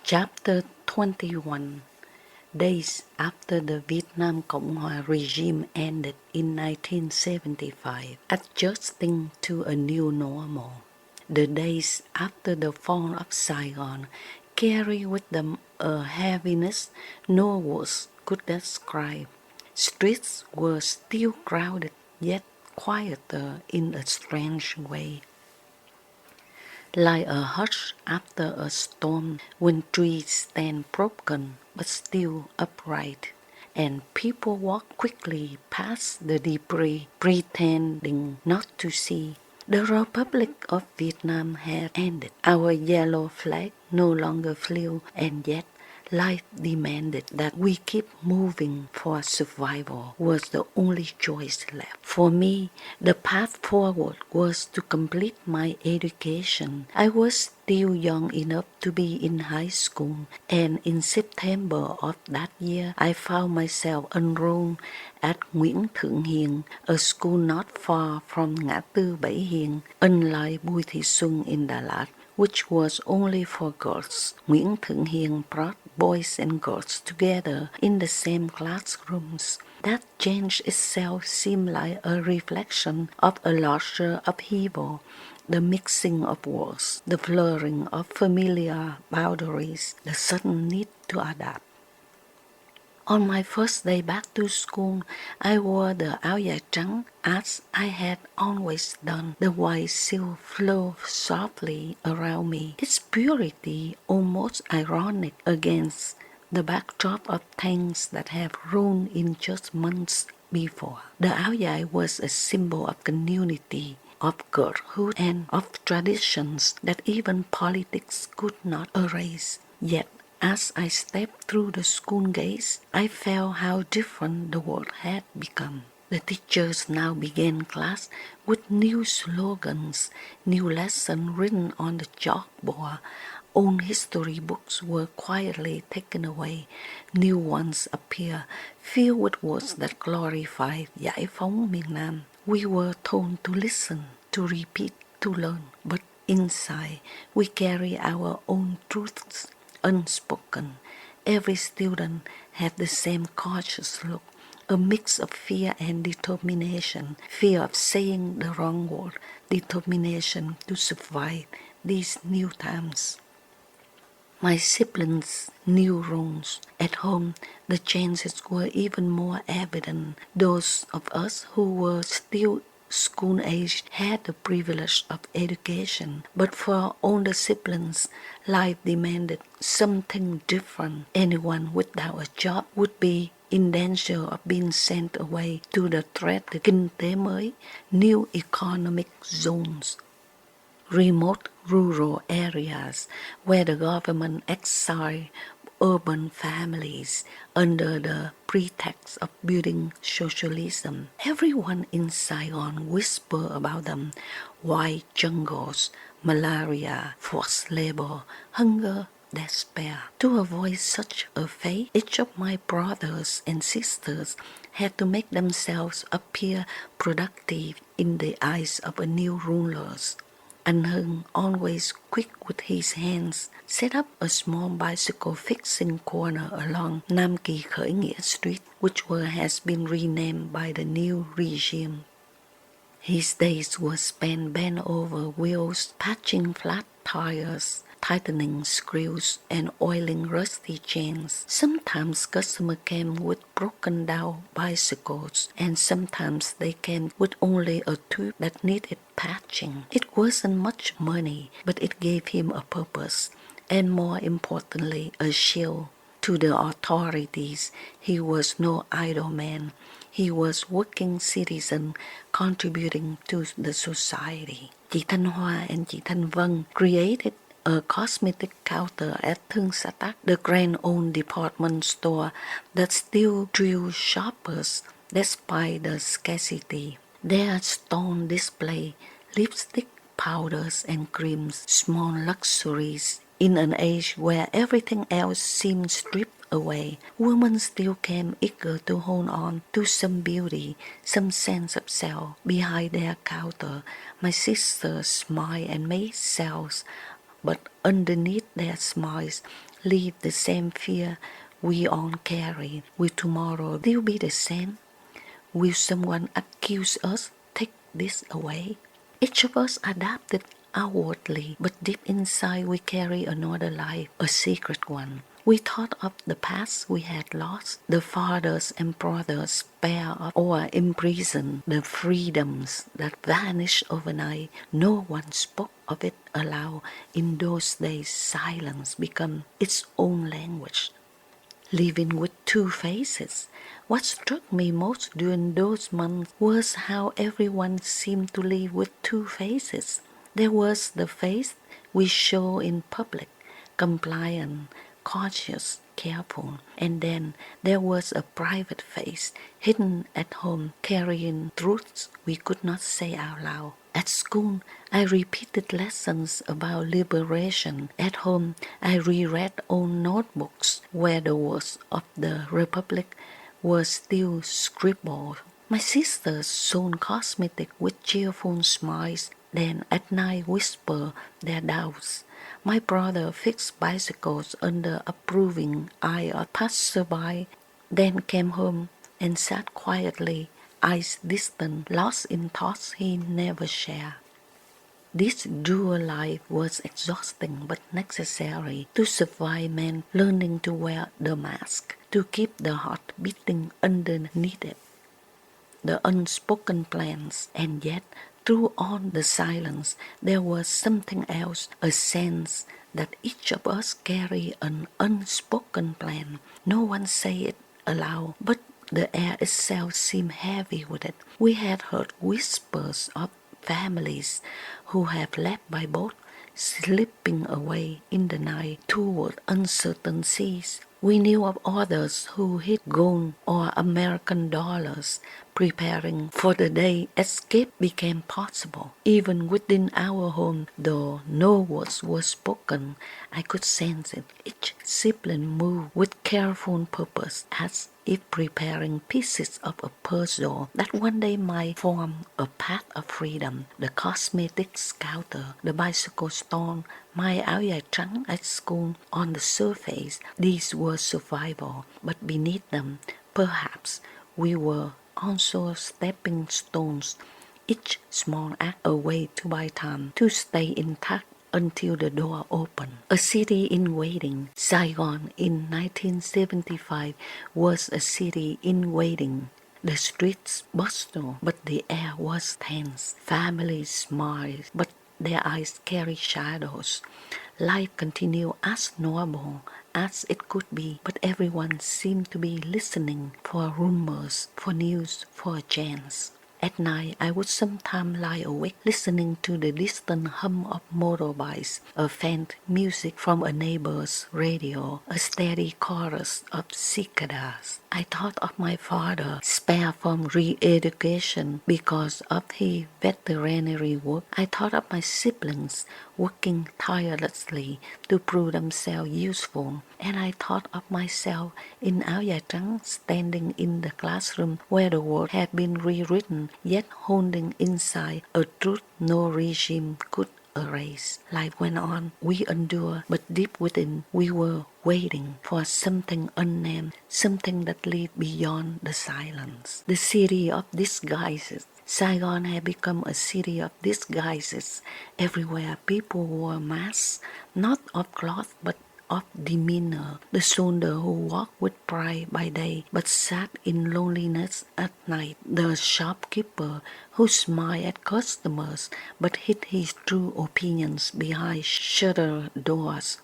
Chapter 21. Days after the Vietnam Cộng hòa regime ended in 1975, adjusting to a new normal. The days after the fall of Saigon carry with them a heaviness no words could describe. Streets were still crowded, yet quieter in a strange way. Like a hush after a storm, when trees stand broken but still upright, and people walk quickly past the debris, pretending not to see. The Republic of Vietnam had ended. Our yellow flag no longer flew, and yet life demanded that we keep moving, for survival was the only choice left. For me, the path forward was to complete my education. I was still young enough to be in high school, and in September of that year, I found myself enrolled at Nguyễn Thượng Hiền, a school not far from ngã tư Bảy Hiền, unlike Bùi Thị Xuân in Đà Lạt, which was only for girls. Nguyễn Thượng Hiền brought boys and girls together in the same classrooms. That change itself seemed like a reflection of a larger upheaval, the mixing of worlds, the blurring of familiar boundaries, the sudden need to adapt. On my first day back to school, I wore the áo dài trắng as I had always done. The white silk flowed softly around me, its purity almost ironic against the backdrop of things that have grown in just months before. The áo dài was a symbol of community, of girlhood, and of traditions that even politics could not erase. Yet, as I stepped through the school gates, I felt how different the world had become. The teachers now began class with new slogans, new lessons written on the chalkboard. Old history books were quietly taken away. New ones appear, filled with words that glorified giải phóng miền Nam. We were told to listen, to repeat, to learn, but inside we carry our own truths unspoken. Every student had the same cautious look, a mix of fear and determination, fear of saying the wrong word, determination to survive these new times. My siblings' new roles. At home, the changes were even more evident. Those of us who were still school-aged had the privilege of education, but for older siblings, life demanded something different. Anyone without a job would be in danger of being sent away to the threat kinh tế mới, new economic zones. Remote rural areas where the government exiled urban families under the pretext of building socialism. Everyone in Saigon whispered about them: white jungles, malaria, forced labor, hunger, despair. To avoid such a fate, each of my brothers and sisters had to make themselves appear productive in the eyes of a new rulers. Anh Hưng, always quick with his hands, set up a small bicycle fixing corner along Nam Kỳ Khởi Nghĩa Street, which has been renamed by the new regime. His days were spent bent over wheels, patching flat tires, tightening screws, and oiling rusty chains. Sometimes customers came with broken down bicycles, and sometimes they came with only a tube that needed patching. It wasn't much money, but it gave him a purpose, and more importantly, a shield. To the authorities, he was no idle man. He was working citizen contributing to the society. Chị Thanh Hoa and chị Thanh Vân created a cosmetic counter at Thương Xã Tắc, the grand old department store that still drew shoppers despite the scarcity. Their stone display lipstick, powders and creams, small luxuries. In an age where everything else seemed stripped away, women still came eager to hold on to some beauty, some sense of self behind their counter. My sisters smiled and made sales, but underneath their smiles leave the same fear we all carry? Will tomorrow still be the same? Will someone accuse us, take this away? Each of us adapted outwardly, but deep inside we carry another life, a secret one. We thought of the past we had lost, the fathers and brothers spared of or imprisoned, the freedoms that vanished overnight. No one spoke of it aloud. In those days, silence became its own language. Living with two faces. What struck me most during those months was how everyone seemed to live with two faces. There was the face we show in public, compliant, cautious, careful, and then there was a private face, hidden at home, carrying truths we could not say out loud. At school, I repeated lessons about liberation. At home, I reread old notebooks where the words of the Republic were still scribbled. My sisters sewn cosmetics with cheerful smiles, then at night whispered their doubts. My brother fixed bicycles under approving eye of passerby, then came home and sat quietly, eyes distant, lost in thoughts he never shared. This dual life was exhausting but necessary. To survive meant learning to wear the mask, to keep the heart beating underneath it, the unspoken plans, and yet through all the silence there was something else, a sense that each of us carry an unspoken plan. No one say it aloud, but the air itself seemed heavy with it. We had heard whispers of families who have left by boat, slipping away in the night toward uncertain seas. We knew of others who hid gold or American dollars, preparing for the day escape became possible. Even within our home, though no words were spoken, I could sense it. Each sibling moved with careful purpose, as if preparing pieces of a puzzle that one day might form a path of freedom. The cosmetic scouter, the bicycle stone, my áo dài trắng at school. On the surface, these were survival, but beneath them, perhaps, we were also stepping stones, each small act a way to buy time, to stay intact until the door opened. A city in waiting. Saigon in 1975 was a city in waiting. The streets bustled, but the air was tense. Families smiled, but their eyes carried shadows. Life continued as normal as it could be, but everyone seemed to be listening for rumors, for news, for a chance. At night, I would sometimes lie awake listening to the distant hum of motorbikes, a faint music from a neighbor's radio, a steady chorus of cicadas. I thought of my father, spared from re-education because of his veterinary work. I thought of my siblings, working tirelessly to prove themselves useful. And I thought of myself in áo dài trắng, standing in the classroom where the world had been rewritten, yet holding inside a truth no regime could erase. Life went on, we endured, but deep within we were waiting for something unnamed, something that lived beyond the silence. The city of disguises. Saigon had become a city of disguises. Everywhere people wore masks, not of cloth but of demeanor. The soldier who walked with pride by day but sat in loneliness at night. The shopkeeper who smiled at customers but hid his true opinions behind shuttered doors.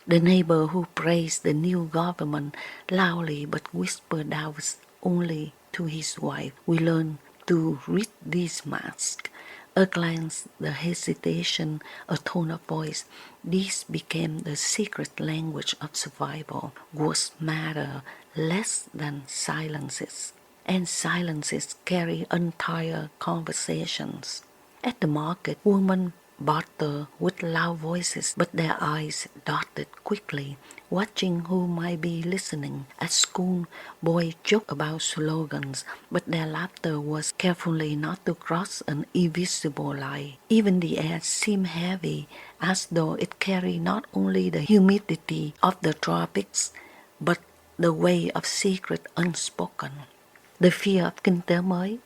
The neighbor who praised the new government loudly but whispered doubts only to his wife. We learned to read these masks. A glance, the hesitation, a tone of voice. These became the secret language of survival. Words matter less than silences. And silences carry entire conversations. At the market, women barter with loud voices, but their eyes darted quickly. watching who might be listening. At school, boys joked about slogans, but their laughter was carefully not to cross an invisible line. Even the air seemed heavy, as though it carried not only the humidity of the tropics, but the weight of secret unspoken. The fear of kinh tế mới.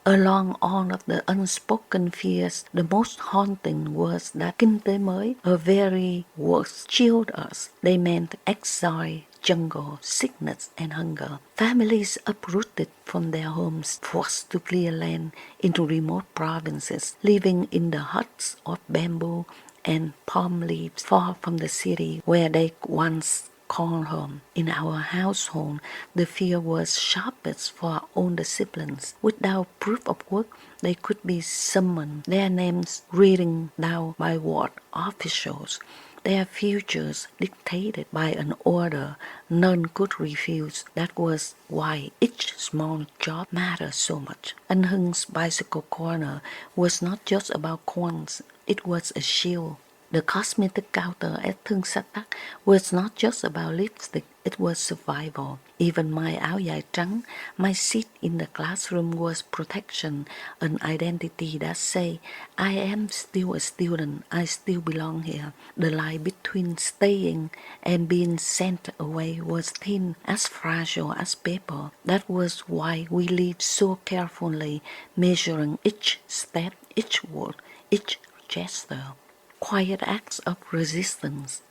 Along all of the unspoken fears, the most haunting was that kinh tế mới, a very words chilled us. They meant exile, jungle, sickness, and hunger. Families uprooted from their homes, forced to clear land into remote provinces, living in the huts of bamboo and palm leaves far from the city where they once called home. In our household, the fear was sharpest for older siblings. Without proof of work, they could be summoned, their names written down by ward officials, their futures dictated by an order none could refuse. That was why each small job mattered so much. Anh Hưng bicycle corner was not just about coins, it was a shield. The cosmetic counter at Thương Sa Tắc was not just about lipstick, it was survival. Even my áo dài trắng, my seat in the classroom was protection, an identity that say, I am still a student, I still belong here. The line between staying and being sent away was thin, as fragile as paper. That was why we lived so carefully, measuring each step, each word, each gesture. Quiet acts of resistance.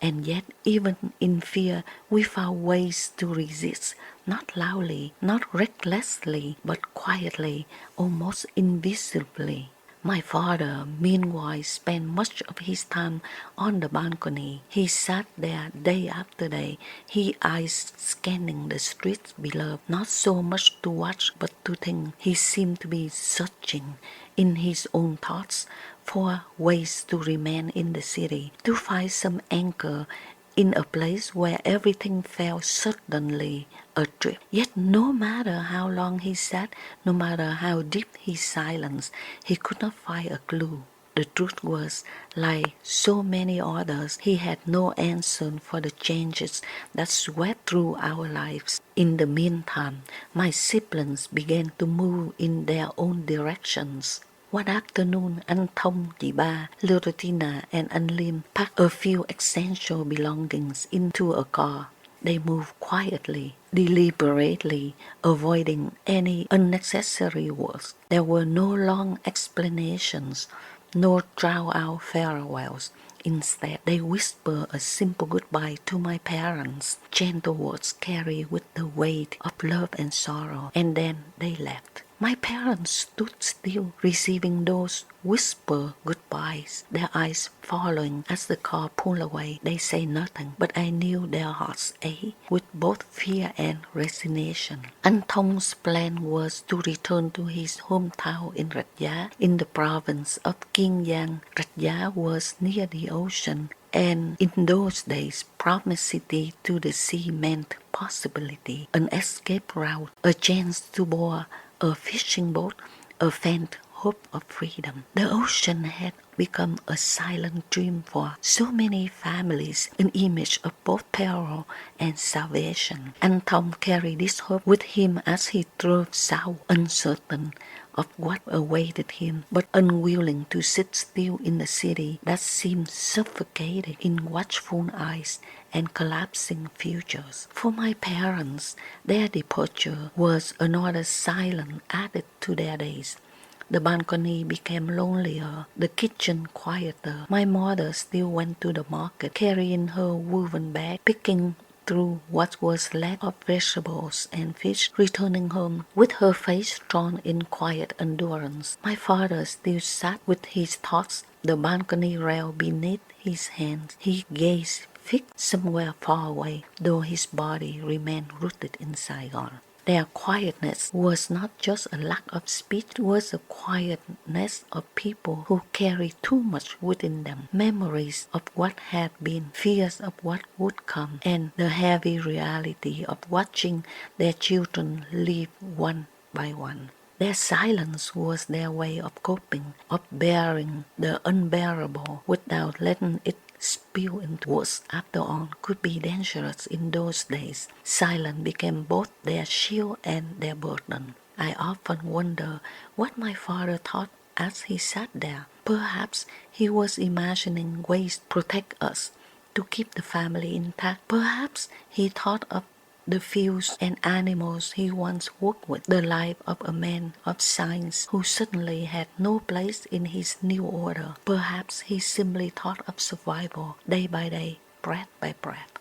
And yet, even in fear, we found ways to resist, not loudly, not recklessly, but quietly, almost invisibly. My father, meanwhile, spent much of his time on the balcony. He sat there day after day, his eyes scanning the streets below, not so much to watch but to think. He seemed to be searching in his own thoughts for ways to remain in the city, to find some anchor in a place where everything felt suddenly adrift. Yet no matter how long he sat, no matter how deep his silence, he could not find a clue. The truth was, like so many others, he had no answer for the changes that swept through our lives. In the meantime, my siblings began to move in their own directions. One afternoon, anh Thông, chị Ba, Loretina, and anh Lim packed a few essential belongings into a car. They moved quietly, deliberately, avoiding any unnecessary words. There were no long explanations, no drawn-out farewells. Instead, they whispered a simple goodbye to my parents, gentle words carried with the weight of love and sorrow, and then they left. My parents stood still, receiving those whispered goodbyes, their eyes following as the car pulled away. They say nothing, but I knew their hearts ached with both fear and resignation. Anh Thong's plan was to return to his hometown in Rạch Giá, in the province of Kiên Giang. Rạch Giá was near the ocean, and in those days, proximity to the sea meant possibility, an escape route, a chance to board a fishing boat, a faint hope of freedom. The ocean had become a silent dream for so many families, an image of both peril and salvation. Anh Thông carried this hope with him as he drove south, uncertain of what awaited him, but unwilling to sit still in the city that seemed suffocated in watchful eyes and collapsing futures. For my parents, their departure was another silence added to their days. The balcony became lonelier, the kitchen quieter. My mother still went to the market, carrying her woven bag, picking through what was left of vegetables and fish, returning home with her face drawn in quiet endurance. My father still sat with his thoughts, the balcony rail beneath his hands. He gazed fixed somewhere far away, though his body remained rooted in Saigon. Their quietness was not just a lack of speech, it was a quietness of people who carry too much within them. Memories of what had been, fears of what would come, and the heavy reality of watching their children leave one by one. Their silence was their way of coping, of bearing the unbearable without letting it spill into words, after all, could be dangerous in those days. Silence became both their shield and their burden. I often wonder what my father thought as he sat there. Perhaps he was imagining ways to protect us, to keep the family intact. Perhaps he thought of the fields and animals he once worked with, the life of a man of science who suddenly had no place in his new order. Perhaps he simply thought of survival, day by day, breath by breath.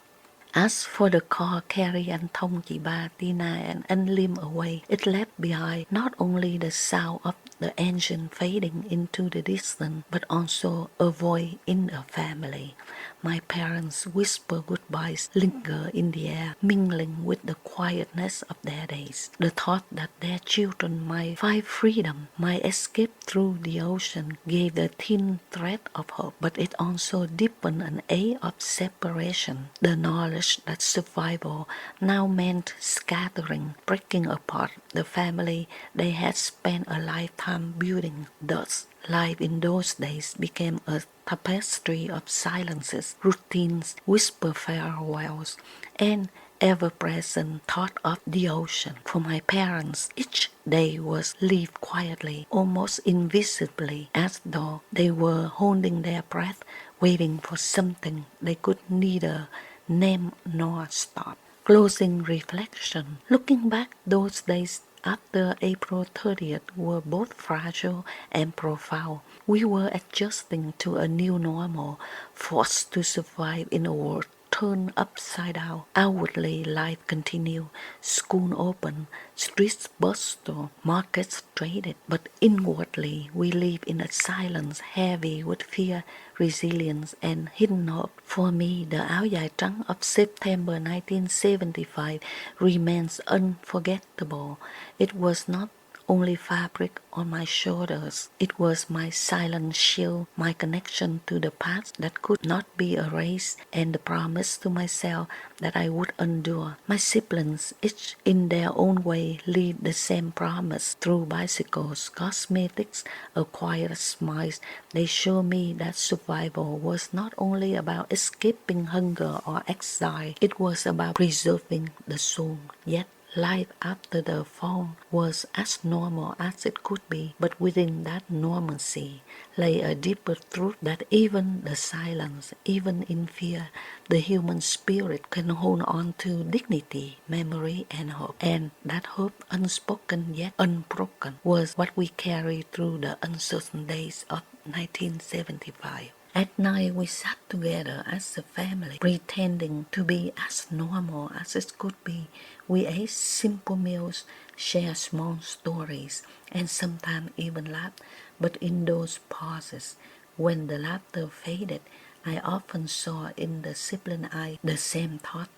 As for the car carrying anh Thông, chị Ba, Tina and anh Lim away, it left behind not only the sound of the engine fading into the distance, but also a void in the family. My parents' whisper goodbyes linger in the air, mingling with the quietness of their days. The thought that their children might find freedom, might escape through the ocean, gave the thin thread of hope, but it also deepened an ache of separation. The knowledge that survival now meant scattering, breaking apart the family they had spent a lifetime building. Thus, life in those days became a tapestry of silences, routines, whisper farewells, and ever-present thought of the ocean. For my parents, each day was lived quietly, almost invisibly, as though they were holding their breath, waiting for something they could neither name nor stop. Closing reflection. Looking back, those days after April 30th were both fragile and profound. We were adjusting to a new normal, forced to survive in a world turned upside down. Outwardly, life continued. School open, streets bustled, markets traded. But inwardly, we live in a silence heavy with fear, resilience, and hidden hope. For me, the áo dài trắng of September 1975 remains unforgettable. It was not only fabric on my shoulders. It was my silent shield, my connection to the past that could not be erased, and the promise to myself that I would endure. My siblings, each in their own way, lived the same promise through bicycles, cosmetics, a quiet smile. They show me that survival was not only about escaping hunger or exile, it was about preserving the soul. Yet life after the fall was as normal as it could be, but within that normalcy lay a deeper truth that even the silence, even in fear, the human spirit can hold on to dignity, memory, and hope. And that hope, unspoken yet unbroken, was what we carried through the uncertain days of 1975. At night, we sat together as a family, pretending to be as normal as it could be. We ate simple meals, shared small stories, and sometimes even laughed. But in those pauses, when the laughter faded, I often saw in the sibling eye the same thought: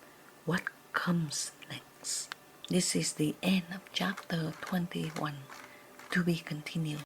what comes next? This is the end of chapter 21. To be continued.